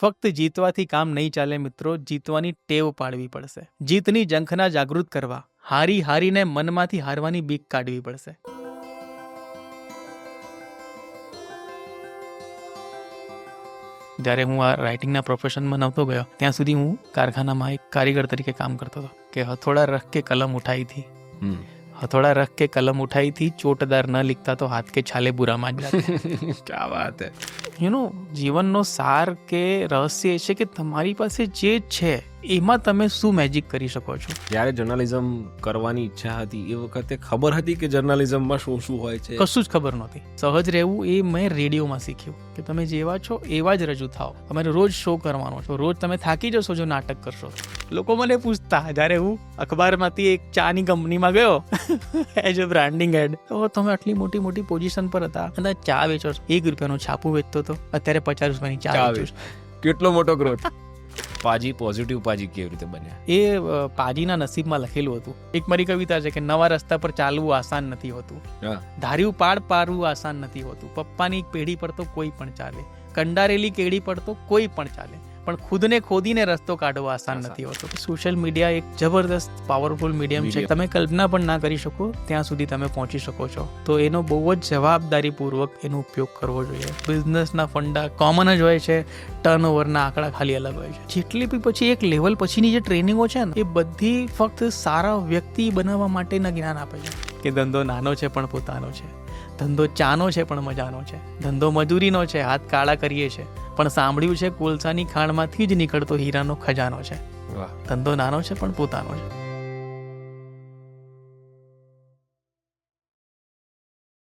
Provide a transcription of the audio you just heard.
ફક્ત જીતવાથી કામ નહીં ચાલે મિત્રો, જીતવાની ટેવ પાડવી પડશે. જીતની ઝંખના જાગૃત કરવા, હારીને મનમાંથી હારવાની બીક કાઢવી પડશે. જ્યારે હું આ રાઇટિંગના પ્રોફેશનમાં નહોતો ગયો ત્યાં સુધી હું કારખાનામાં એક કારીગર તરીકે કામ કરતો હતો કે હથોડા રખ કે કલમ ઉઠાઈ થી, हथौड़ा रख के कलम उठाई थी, चोटदार न लिखता तो हाथ के छाले बुरा मान जाते. क्या बात है. જીવનનો સાર કે રહસ્ય એ છે કે તમારી પાસે જે છે એમાં તમે શું મેજિક કરી શકો છો. જ્યારે જર્નલિઝમ કરવાની ઈચ્છા હતી એ વખતે ખબર હતી કે જર્નલિઝમમાં શું શું હોય છે? કશું જ ખબર નહોતી. સહજ રહેવું એ મેં રેડિયોમાં શીખ્યું કે તમે જેવા છો એવા જ રજૂ થાઓ. તમારે રોજ શો કરવાનો છો, રોજ તમે થાકી જશો જો નાટક કરશો. લોકો મને પૂછતા જ્યારે હું અખબારમાંથી એક ચાની કંપનીમાં ગયો એઝ અ બ્રાન્ડિંગ હેડ, તો તમે આટલી મોટી મોટી પોઝિશન પર હતા અને ચા વેચો છો. 1 રૂપિયાનું છાપું વેચતો હતો, અત્યારે 50 રૂપિયાની ચા વેચું છું. કેટલો મોટો ગ્રોથ. પાજી પોઝિટિવ પાજી કેવી રીતે બન્યા? એ પાજીના નસીબમાં લખેલું હતું. એક મારી કવિતા છે કે નવા રસ્તા પર ચાલવું આસાન નથી હોતું, ધાર્યું પાડ પારવું આસાન નથી હોતું, પપ્પાની પેઢી પર તો કોઈ પણ ચાલે, કંડારેલી કેડી પર તો કોઈ પણ ચાલે, પણ ખુદને ખોદીને રસ્તો કાઢવો આસાન નથી હોતો. સોશિયલ મીડિયા એક જબરદસ્ત પાવરફુલ મીડિયમ છે. તમે કલ્પના પણ ના કરી શકો ત્યાં સુધી તમે પહોંચી શકો છો. તો એનો બહુ જ જવાબદારીપૂર્વક એનો ઉપયોગ કરવો જોઈએ. બિઝનેસના ફંડા કોમન જ હોય છે, ટર્નઓવરના આંકડા ખાલી અલગ હોય છે. જેટલી બી પછી એક લેવલ પછીની જે ટ્રેનિંગો છે ને એ બધી ફક્ત સારા વ્યક્તિ બનાવવા માટેના જ્ઞાન આપે છે કે ધંધો નાનો છે પણ પોતાનો છે, ધંધો ચાનો છે પણ મજાનો છે, ધંધો મજૂરીનો છે, હાથ કાળા કરીએ છે, પણ સાંભળ્યું છે કોલસાની ખાણમાંથી જ નીકળતો હીરાનો ખજાનો છે. ધંધો નાનો છે પણ પોતાનો છે.